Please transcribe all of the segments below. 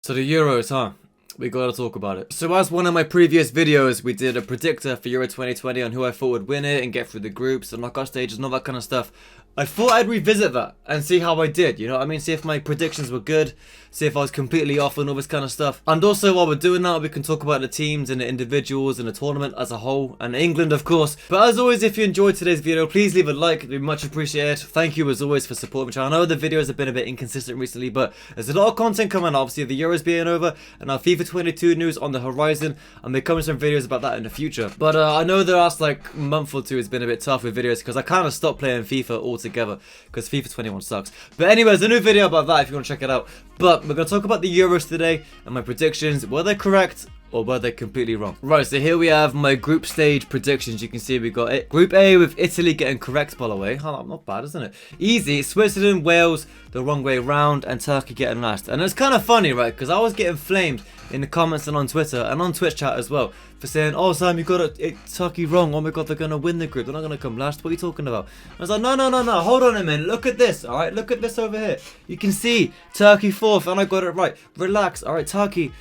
So the Euros, huh? We gotta talk about it. So as one of my previous videos, we did a predictor for Euro 2020 on who I thought would win it and get through the groups and knockout stages and all that kind of stuff. I thought I'd revisit that and see how I did, you know what I mean? See if my predictions were good, see if I was completely off and all this kind of stuff. And also while we're doing that, we can talk about the teams and the individuals and the tournament as a whole, and England of course. But as always, if you enjoyed today's video, please leave a like, it'd be much appreciated. Thank you as always for supporting the channel. I know the videos have been a bit inconsistent recently, but there's a lot of content coming, obviously the Euros being over, and our FIFA 22 news on the horizon, and there coming some videos about that in the future. But I know the last like month or two has been a bit tough with videos because I kind of stopped playing FIFA altogether because FIFA 21 sucks. But anyways, a new video about that if you want to check it out. But we're going to talk about the Euros today and my predictions. Were they correct or were they completely wrong? Right, so here we have my group stage predictions. You can see we got it. Group A with Italy getting correct, by the way. Oh, not bad, isn't it? Easy. Switzerland, Wales the wrong way round, and Turkey getting last. And it's kind of funny, right? Because I was getting flamed in the comments and on Twitter and on Twitch chat as well for saying, oh Sam, you got Turkey wrong. Oh my god, they're going to win the group. They're not going to come last. What are you talking about? I was like, no. Hold on a minute. Look at this. All right, look at this over here. You can see Turkey fourth and I got it right. Relax. All right, Turkey.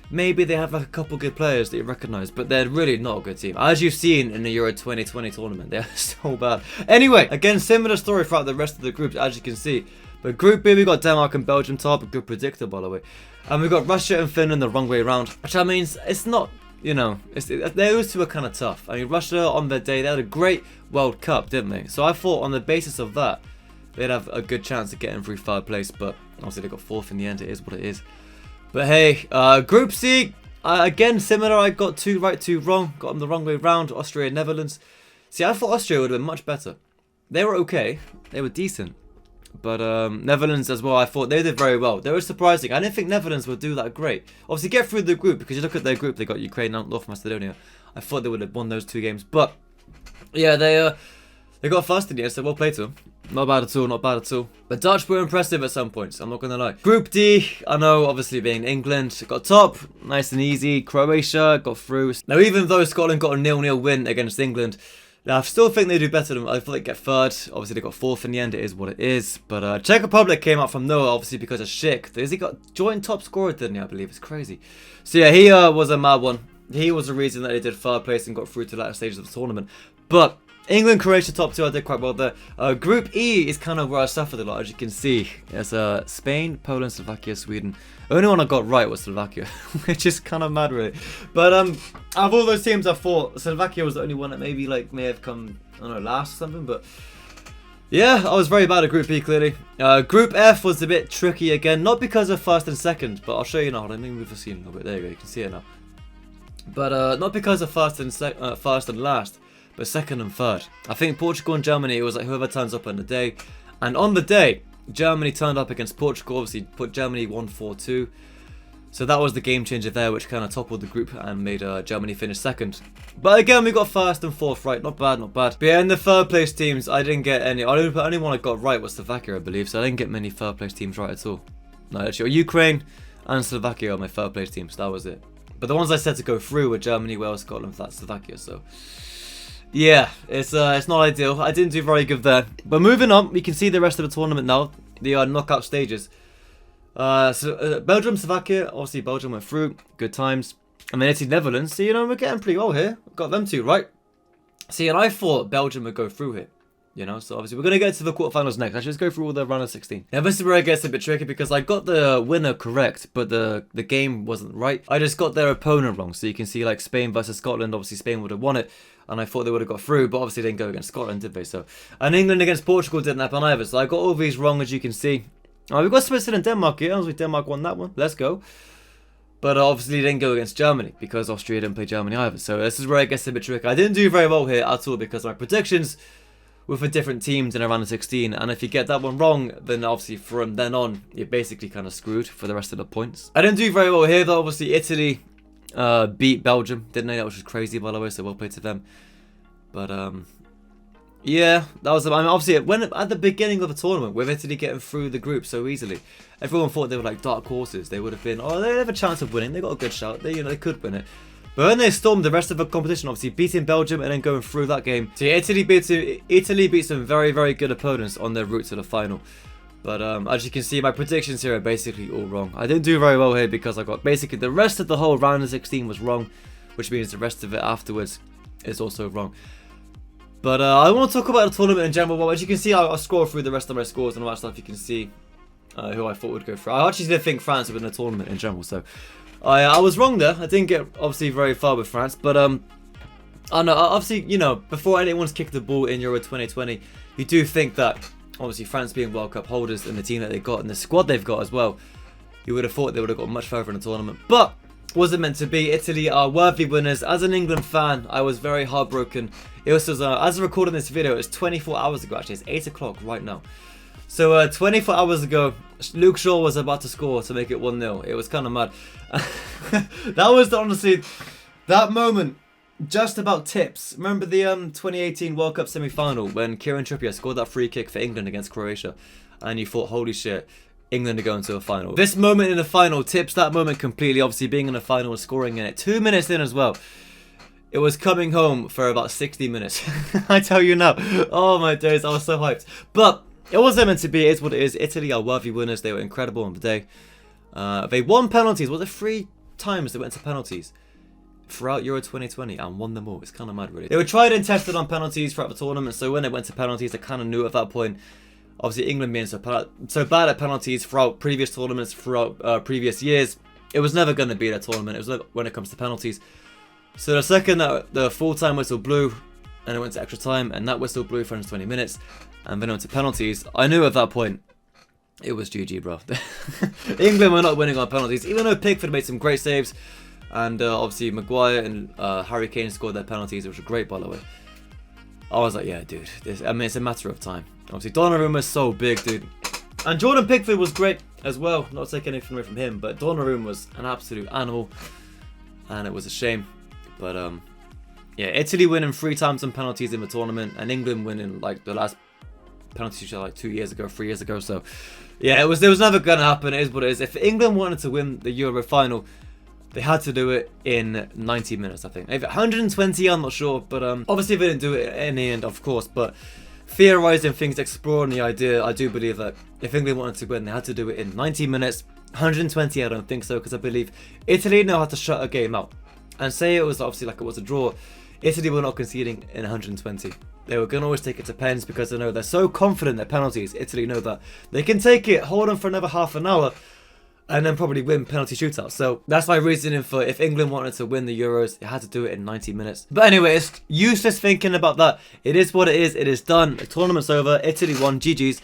Maybe they have like a couple good players that you recognise, but they're really not a good team. As you've seen in the Euro 2020 tournament, they're so bad. Anyway, again, similar story throughout the rest of the groups, as you can see. But Group B, we got Denmark and Belgium top, a good predictor, by the way. And we got Russia and Finland the wrong way around, which I mean, it's not, you know, those two are kind of tough. I mean, Russia on their day, they had a great World Cup, didn't they? So I thought on the basis of that, they'd have a good chance of getting through third place, but obviously they got fourth in the end. It is what it is. But hey, Group C, again, similar. I got 2 right, 2 wrong. Got them the wrong way round. Austria Netherlands. See, I thought Austria would have been much better. They were okay. They were decent. But Netherlands as well, I thought they did very well. They were surprising. I didn't think Netherlands would do that great. Obviously, get through the group, because you look at their group, they got Ukraine and North Macedonia. I thought they would have won those 2 games. But, yeah, they got first in the end, so well played to them. Not bad at all, not bad at all. The Dutch were impressive at some points, I'm not going to lie. Group D, I know, obviously being England, got top, nice and easy. Croatia got through. Now, even though Scotland got a 0-0 win against England, I still think they do better than them. I thought they get third. Obviously, they got fourth in the end. It is what it is. But Czech Republic came out from nowhere, obviously, because of Schick. He got joint top scorer, didn't he? I believe. It's crazy. So, yeah, he was a mad one. He was the reason that they did third place and got through to the latter stages of the tournament. But England, Croatia, top 2, I did quite well there. Group E is kind of where I suffered a lot, as you can see. It's Spain, Poland, Slovakia, Sweden. The only one I got right was Slovakia, which is kind of mad, really. But out of all those teams, I thought Slovakia was the only one that maybe may have come, I don't know, last or something. But yeah, I was very bad at Group B, clearly. Group F was a bit tricky again, not because of first and second, but I'll show you now. I think we've seen a little bit. There you go, you can see it now. But not because of first and last, but second and third. I think Portugal and Germany, it was like whoever turns up on the day. And on the day, Germany turned up against Portugal. Obviously, put Germany 1-4-2. So that was the game changer there, which kind of toppled the group and made Germany finish second. But again, we got first and fourth right. Not bad, not bad. But yeah, in the third place teams, I didn't get any. The only one I got right was Slovakia, I believe. So I didn't get many third place teams right at all. No, actually, Ukraine and Slovakia are my third place teams. That was it. But the ones I said to go through were Germany, Wales, Scotland, that's Slovakia. So yeah, it's not ideal. I didn't do very good there. But moving on, we can see the rest of the tournament now. The knockout stages. Belgium, Slovakia. Obviously, Belgium went through. Good times. And then Italy, Netherlands. So, you know, we're getting pretty well here. Got them 2 right. See, and I thought Belgium would go through here. You know, so obviously we're going to get to the quarterfinals next. I should just go through all the round of 16. Now, this is where it gets a bit tricky because I got the winner correct, but the game wasn't right. I just got their opponent wrong. So you can see like Spain versus Scotland. Obviously, Spain would have won it. And I thought they would have got through, but obviously they didn't go against Scotland, did they? So, and England against Portugal didn't happen either. So I got all these wrong, as you can see. We've got Switzerland and Denmark here. Obviously, Denmark won that one. Let's go. But obviously, they didn't go against Germany because Austria didn't play Germany either. So this is where it gets a bit tricky. I didn't do very well here at all because my predictions were for different teams in a round of 16. And if you get that one wrong, then obviously from then on, you're basically kind of screwed for the rest of the points. I didn't do very well here, though. Obviously, Italy beat Belgium, didn't they? That was just crazy, by the way. So well played to them. But yeah, that was. I mean, obviously, when at the beginning of the tournament, with Italy getting through the group so easily, everyone thought they were like dark horses. They would have been, oh, they have a chance of winning. They got a good shout. They could win it. But when they stormed the rest of the competition, obviously beating Belgium and then going through that game, so yeah, Italy beat some very, very good opponents on their route to the final. But as you can see, my predictions here are basically all wrong. I didn't do very well here because I got basically the rest of the whole round of 16 was wrong, which means the rest of it afterwards is also wrong. But I want to talk about the tournament in general. Well, as you can see, I'll scroll through the rest of my scores and all that stuff. You can see who I thought would go through. I actually did think France would win the tournament in general, so I was wrong there. I didn't get obviously very far with France, but I know obviously, you know, before anyone's kicked the ball in Euro 2020, you do think that obviously France being World Cup holders and the team that they got and the squad they've got as well, you would have thought they would have got much further in the tournament, but wasn't meant to be. Italy are worthy winners. As an England fan, I was very heartbroken. It was as I recorded this video, it was 24 hours ago. Actually, it's 8 o'clock right now. So 24 hours ago, Luke Shaw was about to score to make it 1-0. It was kind of mad. That was honestly that moment. Just about tips. Remember the 2018 World Cup semi-final when Kieran Trippier scored that free kick for England against Croatia, and you thought, holy shit, England are going to a final. This moment in the final tips that moment completely. Obviously, being in the final and scoring in it 2 minutes in as well. It was coming home for about 60 minutes. I tell you now. Oh my days, I was so hyped. But it wasn't meant to be. It is what it is. Italy are worthy winners. They were incredible on the day. They won penalties. Was it 3 times they went to penalties throughout Euro 2020 and won them all? It's kind of mad, really. They were tried and tested on penalties throughout the tournament, so when it went to penalties, I kind of knew at that point. Obviously, England being so bad at penalties throughout previous tournaments, throughout previous years, it was never going to be a tournament. It was when it comes to penalties. So the second that the full-time whistle blew, and it went to extra time, and that whistle blew for 120 minutes, and then it went to penalties, I knew at that point it was GG, bro. England were not winning on penalties, even though Pickford made some great saves, and obviously Maguire and Harry Kane scored their penalties, which were great, by the way. I was like, yeah, dude. I mean, it's a matter of time. Obviously, Donnarumma was so big, dude. And Jordan Pickford was great as well. Not taking anything away from him, but Donnarumma was an absolute animal. And it was a shame. But, yeah, Italy winning 3 times on penalties in the tournament. And England winning, like, the last penalty shot, like, 2 years ago, 3 years ago. So, yeah, it was never going to happen. It is what it is. If England wanted to win the Euro final, they had to do it in 90 minutes, I think. Maybe 120, I'm not sure. But obviously they didn't do it in the end, of course. But theorising things, exploring the idea, I do believe that if England wanted to win, they had to do it in 90 minutes. 120, I don't think so, because I believe Italy know how to shut a game out. And say it was obviously like it was a draw, Italy were not conceding in 120. They were going to always take it to pens because they know they're so confident in their penalties. Italy know that they can take it, hold on for another half an hour, and then probably win penalty shootouts. So that's my reasoning for if England wanted to win the Euros, it had to do it in 90 minutes. But anyway, it's useless thinking about that. It is what it is. It is done. The tournament's over. Italy won. GG's.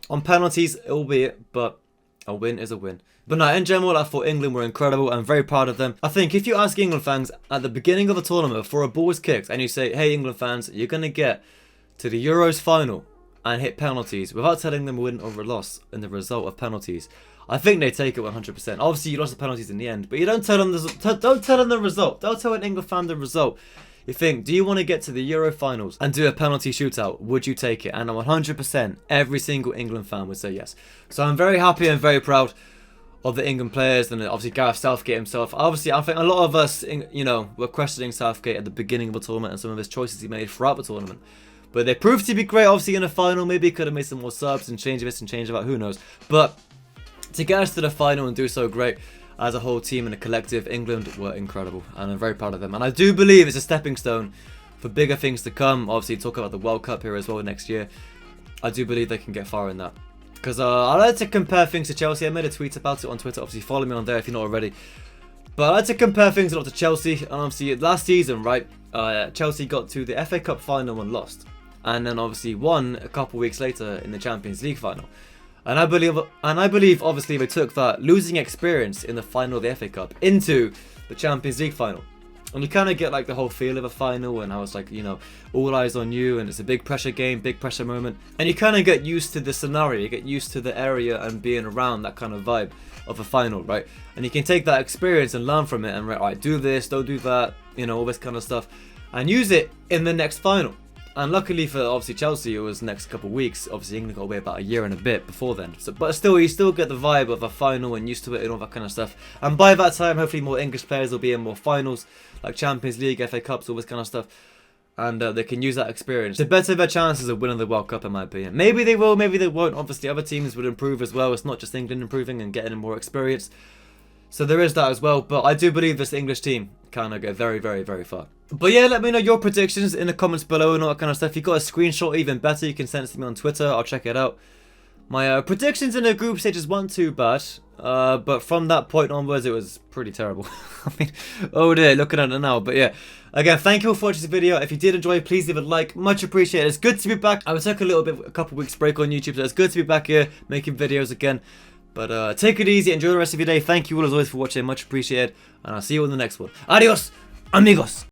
On penalties, albeit, but a win is a win. But no, in general, I thought England were incredible. I'm very proud of them. I think if you ask England fans at the beginning of a tournament before a ball is kicked and you say, hey, England fans, you're going to get to the Euros final and hit penalties without telling them a win or a loss in the result of penalties, I think they take it 100%. Obviously, you lost the penalties in the end, but you don't tell them the result. Don't tell an England fan the result. You think, do you want to get to the Euro finals and do a penalty shootout? Would you take it? And 100%, every single England fan would say yes. So I'm very happy and very proud of the England players, and obviously Gareth Southgate himself. Obviously, I think a lot of us, you know, were questioning Southgate at the beginning of the tournament and some of his choices he made throughout the tournament. But they proved to be great, obviously, in the final. Maybe he could have made some more subs and changed this and changed that, who knows. But to get us to the final and do so great as a whole team and a collective, England were incredible. And I'm very proud of them. And I do believe it's a stepping stone for bigger things to come. Obviously, talk about the World Cup here as well next year. I do believe they can get far in that. Because I like to compare things to Chelsea. I made a tweet about it on Twitter. Obviously, follow me on there if you're not already. But I like to compare things a lot to Chelsea. And obviously, last season, right, Chelsea got to the FA Cup final and lost. And then obviously won a couple weeks later in the Champions League final. And I believe, obviously, they took that losing experience in the final of the FA Cup into the Champions League final. And you kind of get like the whole feel of a final and how it's like, you know, all eyes on you and it's a big pressure game, big pressure moment. And you kind of get used to the scenario, you get used to the area and being around that kind of vibe of a final, right? And you can take that experience and learn from it and, right, do this, don't do that, you know, all this kind of stuff. And use it in the next final. And luckily for obviously Chelsea, it was the next couple of weeks. Obviously England got away about a year and a bit before then. So, but still, you still get the vibe of a final and used to it and all that kind of stuff. And by that time, hopefully more English players will be in more finals, like Champions League, FA Cups, all this kind of stuff. and they can use that experience to better their chances of winning the World Cup, in my opinion. Maybe they will, maybe they won't. Obviously, other teams would improve as well. It's not just England improving and getting more experience. So there is that as well, but I do believe this English team can go very, very, very far. But yeah, let me know your predictions in the comments below and all that kind of stuff. If you got a screenshot, even better, you can send it to me on Twitter. I'll check it out. My predictions in the group stages weren't too bad, but from that point onwards, it was pretty terrible. I mean, oh dear, looking at it now. But yeah, again, thank you all for watching this video. If you did enjoy, please leave a like. Much appreciated. It's good to be back. I took a couple weeks break on YouTube, so it's good to be back here making videos again. But take it easy, enjoy the rest of your day. Thank you all as always for watching, much appreciated, and I'll see you in the next one. Adios, amigos!